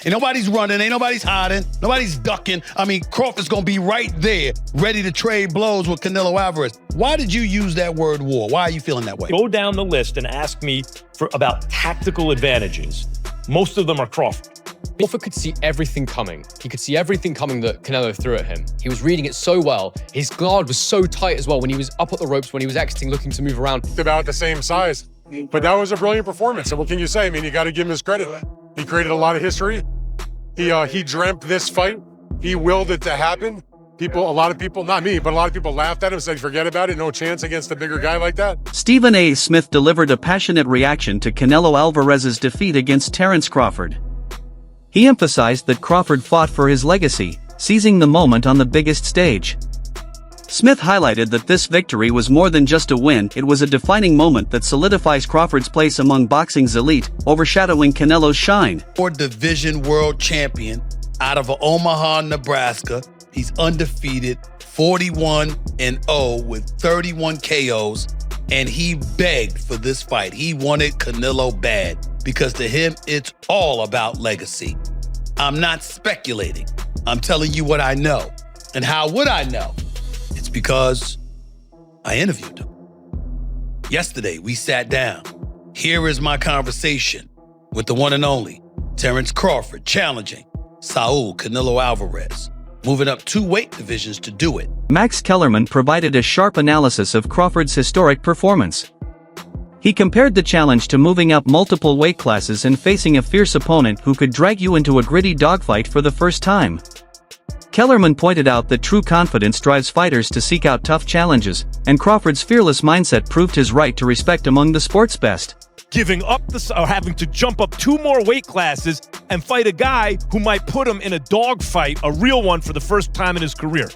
Ain't nobody's running, ain't nobody's hiding, nobody's ducking. I mean, Crawford's gonna be right there, ready to trade blows with Canelo Alvarez. Why did you use that word war? Why are you feeling that way? Go down the list and ask me about tactical advantages. Most of them are Crawford. Crawford could see everything coming. He could see everything coming that Canelo threw at him. He was reading it so well. His guard was so tight as well when he was up at the ropes, when he was exiting, looking to move around. About the same size. But that was a brilliant performance. And what can you say? I mean, you got to give him his credit. He created a lot of history. He dreamt this fight. He willed it to happen. A lot of people, not me, but a lot of people laughed at him and said, forget about it, no chance against a bigger guy like that. Stephen A. Smith delivered a passionate reaction to Canelo Alvarez's defeat against Terence Crawford. He emphasized that Crawford fought for his legacy, seizing the moment on the biggest stage. Smith highlighted that this victory was more than just a win, it was a defining moment that solidifies Crawford's place among boxing's elite, overshadowing Canelo's shine. Four-division world champion out of Omaha, Nebraska. He's undefeated, 41-0 with 31 KOs, and he begged for this fight. He wanted Canelo bad because to him, it's all about legacy. I'm not speculating. I'm telling you what I know. And how would I know? It's because I interviewed him. Yesterday, we sat down. Here is my conversation with the one and only Terence Crawford challenging Saul Canelo Alvarez, moving up 2 weight divisions to do it. Max Kellerman provided a sharp analysis of Crawford's historic performance. He compared the challenge to moving up multiple weight classes and facing a fierce opponent who could drag you into a gritty dogfight for the first time. Kellerman pointed out that true confidence drives fighters to seek out tough challenges, and Crawford's fearless mindset proved his right to respect among the sport's best. Giving up or having to jump up 2 more weight classes and fight a guy who might put him in a dogfight, a real one, for the first time in his career.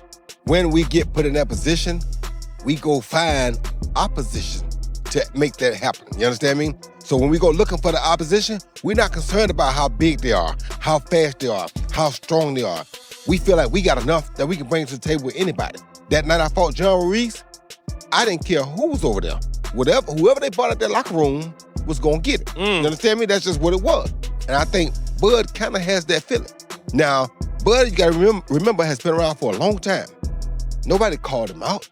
When we get put in that position, we go find opposition to make that happen. You understand me? So when we go looking for the opposition, we're not concerned about how big they are, how fast they are, how strong they are. We feel like we got enough that we can bring to the table with anybody. That night I fought John Ruiz, I didn't care who was over there. Whoever they brought out that locker room was gonna get it. You understand me? That's just what it was. And I think Bud kind of has that feeling. Now, Bud, you gotta remember, has been around for a long time. Nobody called him out.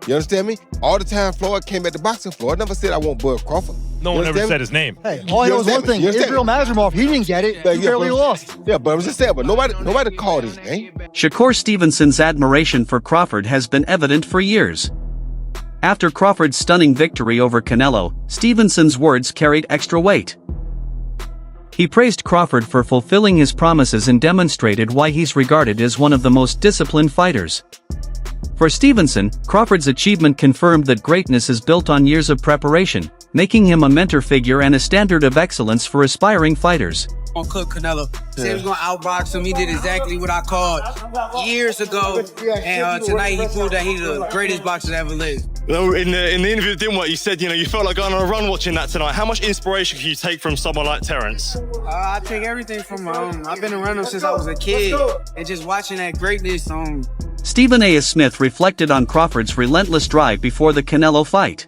You understand me? All the time Floyd came at the boxing floor, I never said I want Bud Crawford. No one ever said his name. Hey, all I know is one thing, Israel Mazrimov, he didn't get it, he barely lost. Yeah, but I was just saying, but nobody called his name. Shakur Stevenson's admiration for Crawford has been evident for years. After Crawford's stunning victory over Canelo, Stevenson's words carried extra weight. He praised Crawford for fulfilling his promises and demonstrated why he's regarded as one of the most disciplined fighters. For Stevenson, Crawford's achievement confirmed that greatness is built on years of preparation, making him a mentor figure and a standard of excellence for aspiring fighters. On Cook Canelo. Said he was gonna outbox him. He did exactly what I called years ago. And tonight he proved that he's the greatest boxer that ever lived. Well, in the interview that didn't work, you said, you felt like going on a run watching that tonight. How much inspiration can you take from someone like Terence? I take everything from I've been around him since I was a kid. And just watching that greatness Stephen A. Smith reflected on Crawford's relentless drive before the Canelo fight.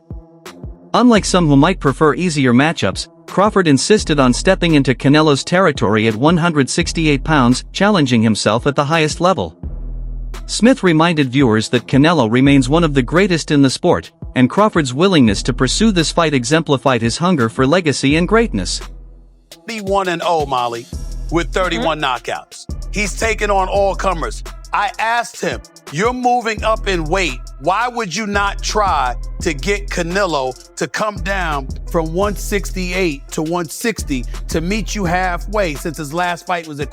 Unlike some who might prefer easier matchups, Crawford insisted on stepping into Canelo's territory at 168 pounds, challenging himself at the highest level. Smith reminded viewers that Canelo remains one of the greatest in the sport, and Crawford's willingness to pursue this fight exemplified his hunger for legacy and greatness. 31-0, Molly, with 31 knockouts. He's taken on all comers. I asked him, you're moving up in weight. Why would you not try to get Canelo to come down from 168 to 160 to meet you halfway since Crawford's last fight was at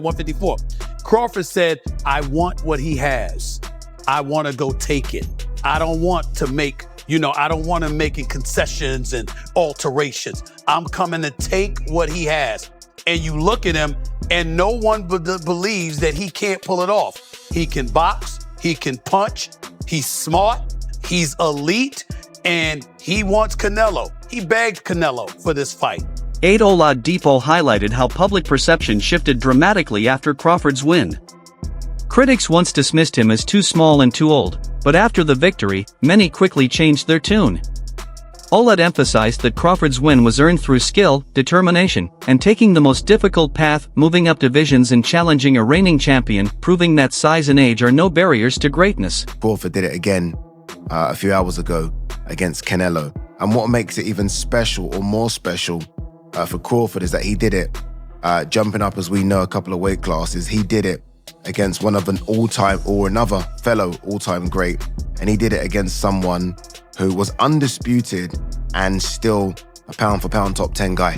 154? Crawford said, I want what he has. I want to go take it. I don't want to make, I don't want to make concessions and alterations. I'm coming to take what he has. And you look at him and no one believes that he can't pull it off. He can box, he can punch, he's smart, he's elite, and he wants Canelo. He begged Canelo for this fight. Oladipo highlighted how public perception shifted dramatically after Crawford's win. Critics once dismissed him as too small and too old, but after the victory, many quickly changed their tune. Olet emphasized that Crawford's win was earned through skill, determination, and taking the most difficult path, moving up divisions and challenging a reigning champion, proving that size and age are no barriers to greatness. Crawford did it again a few hours ago against Canelo. And what makes it even special or more special for Crawford is that he did it jumping up, as we know, a couple of weight classes. He did it against one of an all-time or another fellow all-time great. And he did it against someone who was undisputed and still a pound-for-pound top 10 guy.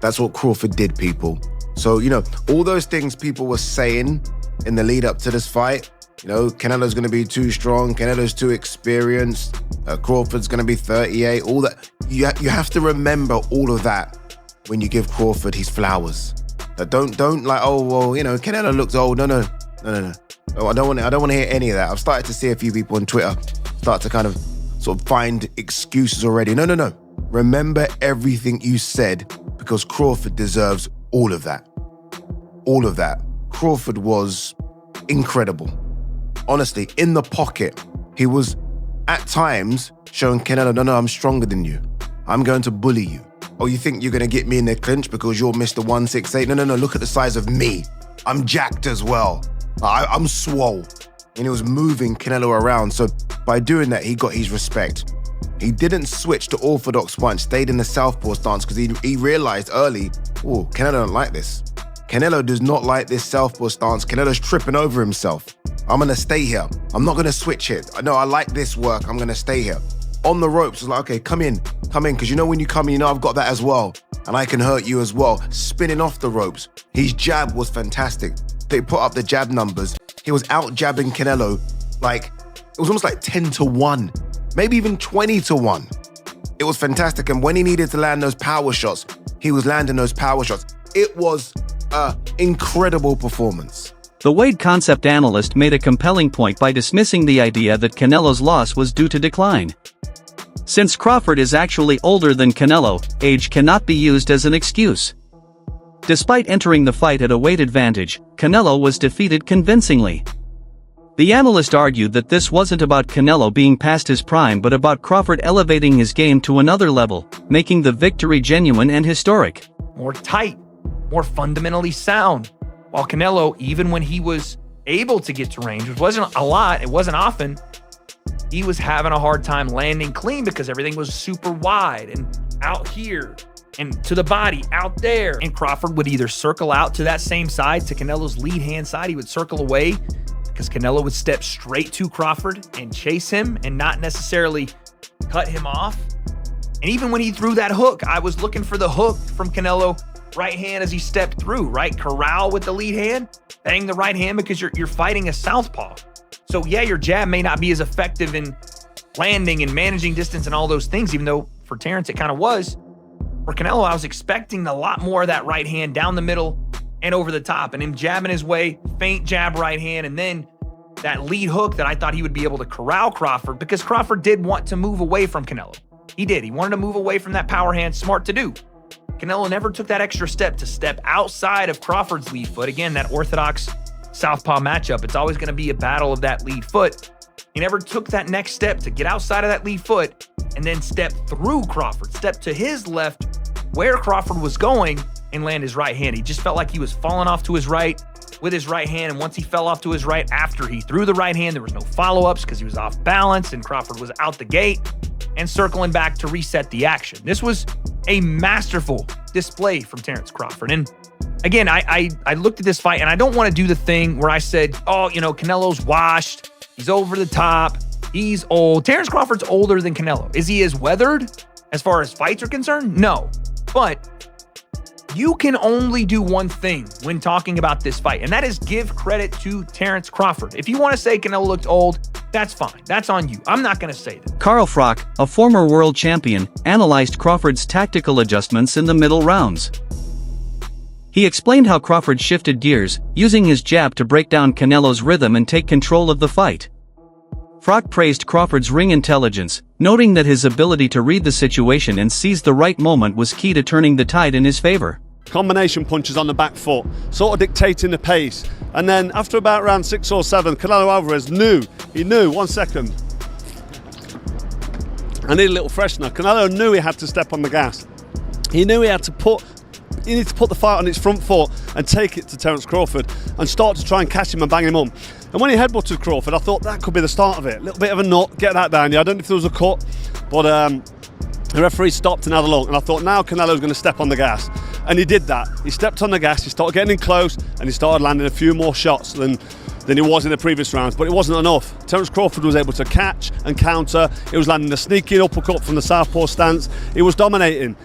That's what Crawford did, people. So, you know, all those things people were saying in the lead up to this fight, you know, Canelo's going to be too strong, Canelo's too experienced, Crawford's going to be 38, all that. You have to remember all of that when you give Crawford his flowers. Don't like, oh, well, you know, Canelo looks old. No. I don't want to hear any of that. I've started to see a few people on Twitter start to kind of sort of find excuses already. No. Remember everything you said, because Crawford deserves all of that. All of that. Crawford was incredible. Honestly, in the pocket, he was at times showing Canelo, no, I'm stronger than you. I'm going to bully you. Oh, you think you're going to get me in the clinch because you're Mr. 168? No, look at the size of me. I'm jacked as well. I'm swole. And he was moving Canelo around. So by doing that, he got his respect. He didn't switch to orthodox punch, stayed in the southpaw stance because he realized early, oh, Canelo don't like this. Canelo does not like this southpaw stance. Canelo's tripping over himself. I'm going to stay here. I'm not going to switch it. I know I like this work. I'm going to stay here. On the ropes, it's like, okay, come in. Because you know when you come in, you know I've got that as well. And I can hurt you as well. Spinning off the ropes. His jab was fantastic. They put up the jab numbers. He was out-jabbing Canelo like, it was almost like 10-1. Maybe even 20-1. It was fantastic. And when he needed to land those power shots, he was landing those power shots. It was an incredible performance. The Wade concept analyst made a compelling point by dismissing the idea that Canelo's loss was due to decline. Since Crawford is actually older than Canelo, age cannot be used as an excuse. Despite entering the fight at a weight advantage, Canelo was defeated convincingly. The analyst argued that this wasn't about Canelo being past his prime but about Crawford elevating his game to another level, making the victory genuine and historic. More tight, more fundamentally sound. While Canelo, even when he was able to get to range, which wasn't a lot, it wasn't often, he was having a hard time landing clean because everything was super wide and out here and to the body out there. And Crawford would either circle out to that same side, to Canelo's lead hand side. He would circle away because Canelo would step straight to Crawford and chase him and not necessarily cut him off. And even when he threw that hook, I was looking for the hook from Canelo. Right hand as he stepped through, right? Corral with the lead hand, bang the right hand because you're fighting a southpaw. So yeah, your jab may not be as effective in landing and managing distance and all those things, even though for Terence it kind of was. For Canelo, I was expecting a lot more of that right hand down the middle and over the top, and him jabbing his way, feint jab right hand, and then that lead hook that I thought he would be able to corral Crawford, because Crawford did want to move away from Canelo. He did. He wanted to move away from that power hand. Smart to do. Canelo never took that extra step to step outside of Crawford's lead foot. Again, that orthodox southpaw matchup. It's always going to be a battle of that lead foot. He never took that next step to get outside of that lead foot and then step through Crawford, step to his left where Crawford was going and land his right hand. He just felt like he was falling off to his right with his right hand. And once he fell off to his right after he threw the right hand, there was no follow-ups because he was off balance and Crawford was out the gate and circling back to reset the action. This was a masterful display from Terence Crawford. And again, I looked at this fight and I don't want to do the thing where I said, oh, you know, Canelo's washed. He's over the top. He's old. Terence Crawford's older than Canelo. Is he as weathered as far as fights are concerned? No. But you can only do one thing when talking about this fight, and that is give credit to Terence Crawford. If you want to say Canelo looked old, that's fine. That's on you. I'm not going to say that. Carl Froch, a former world champion, analyzed Crawford's tactical adjustments in the middle rounds. He explained how Crawford shifted gears, using his jab to break down Canelo's rhythm and take control of the fight. Froch praised Crawford's ring intelligence, noting that his ability to read the situation and seize the right moment was key to turning the tide in his favor. Combination punches on the back foot, sort of dictating the pace. And then after about round 6 or 7, Canelo Alvarez knew, 1 second. I need a little freshener. Canelo knew he had to step on the gas. He knew he had to put the fight on its front foot and take it to Terence Crawford and start to try and catch him and bang him on. And when he headbutted Crawford, I thought that could be the start of it. A little bit of a nut, get that down. Yeah, I don't know if there was a cut, but the referee stopped and had a look, and I thought now Canelo's going to step on the gas. And he did that. He stepped on the gas, he started getting in close, and he started landing a few more shots than he was in the previous rounds, but it wasn't enough. Terence Crawford was able to catch and counter. He was landing a sneaking uppercut from the southpaw stance. He was dominating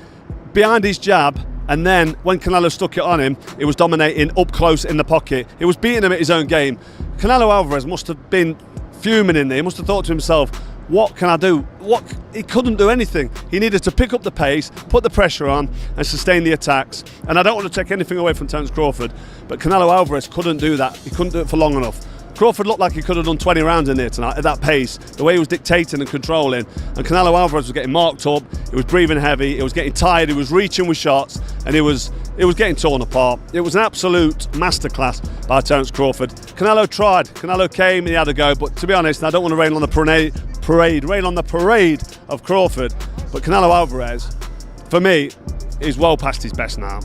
behind his jab, and then when Canelo stuck it on him, he was dominating up close in the pocket. He was beating him at his own game. Canelo Alvarez must have been fuming in there. He must have thought to himself, what can I do? He couldn't do anything. He needed to pick up the pace, put the pressure on, and sustain the attacks. And I don't want to take anything away from Terence Crawford, but Canelo Alvarez couldn't do that. He couldn't do it for long enough. Crawford looked like he could have done 20 rounds in there tonight at that pace, the way he was dictating and controlling. And Canelo Alvarez was getting marked up, he was breathing heavy, he was getting tired, he was reaching with shots, and he was getting torn apart. It was an absolute masterclass by Terence Crawford. Canelo tried, Canelo came and he had a go, but to be honest, I don't want to rain on the parade of Crawford, but Canelo Alvarez, for me, is well past his best now.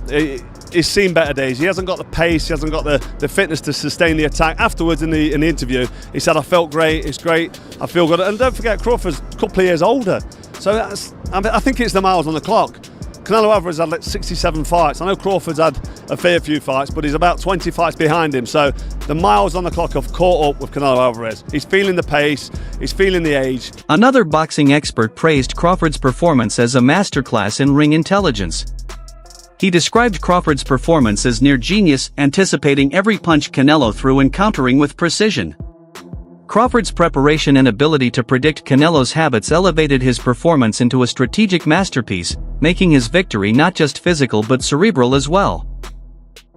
He's seen better days. He hasn't got the pace, he hasn't got the fitness to sustain the attack. Afterwards in the interview, he said, I felt great, it's great, I feel good. And don't forget, Crawford's a couple of years older. So I think it's the miles on the clock. Canelo Alvarez had like 67 fights. I know Crawford's had a fair few fights, but he's about 20 fights behind him. So the miles on the clock have caught up with Canelo Alvarez. He's feeling the pace, he's feeling the age. Another boxing expert praised Crawford's performance as a masterclass in ring intelligence. He described Crawford's performance as near genius, anticipating every punch Canelo threw and countering with precision. Crawford's preparation and ability to predict Canelo's habits elevated his performance into a strategic masterpiece, making his victory not just physical but cerebral as well.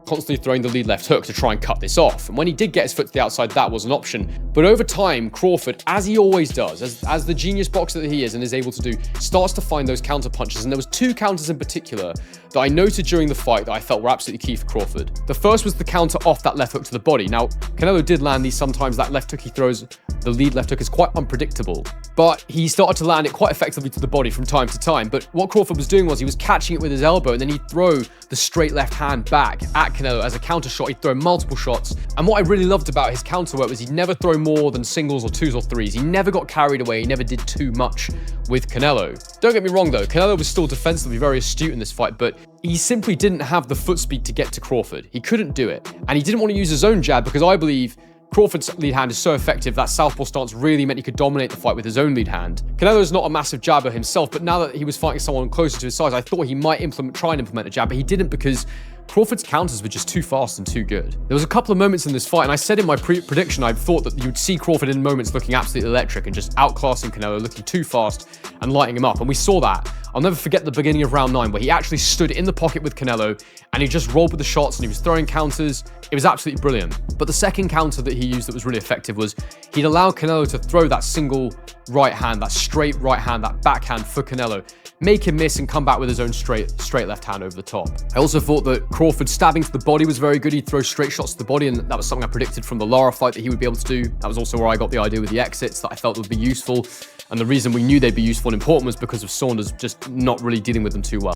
Constantly throwing the lead left hook to try and cut this off. And when he did get his foot to the outside, that was an option. But over time, Crawford, as he always does, as the genius boxer that he is and is able to do, starts to find those counter punches. And there was two counters in particular that I noted during the fight that I felt were absolutely key for Crawford. The first was the counter off that left hook to the body. Now, Canelo did land these sometimes. That left hook he throws, the lead left hook, is quite unpredictable. But he started to land it quite effectively to the body from time to time. But what Crawford was doing was he was catching it with his elbow, and then he'd throw the straight left hand back at Canelo as a counter shot. He'd throw multiple shots. And what I really loved about his counter work was he'd never throw more than singles or twos or threes. He never got carried away. He never did too much with Canelo. Don't get me wrong though, Canelo was still defensively very astute in this fight, but he simply didn't have the foot speed to get to Crawford. He couldn't do it. And he didn't want to use his own jab because I believe Crawford's lead hand is so effective that southpaw stance really meant he could dominate the fight with his own lead hand. Canelo's not a massive jabber himself, but now that he was fighting someone closer to his size, I thought he might try and implement a jab, but he didn't because Crawford's counters were just too fast and too good. There was a couple of moments in this fight, and I said in my prediction I thought that you'd see Crawford in moments looking absolutely electric and just outclassing Canelo, looking too fast and lighting him up, and we saw that. I'll never forget the beginning of round 9 where he actually stood in the pocket with Canelo and he just rolled with the shots and he was throwing counters. It was absolutely brilliant. But the second counter that he used that was really effective was he'd allow Canelo to throw that single right hand, that straight right hand, that backhand for Canelo, make him miss and come back with his own straight left hand over the top. I also thought that Crawford stabbing to the body was very good. He'd throw straight shots to the body, and that was something I predicted from the Lara fight that he would be able to do. That was also where I got the idea with the exits that I felt would be useful. And the reason we knew they'd be useful and important was because of Saunders just not really dealing with them too well.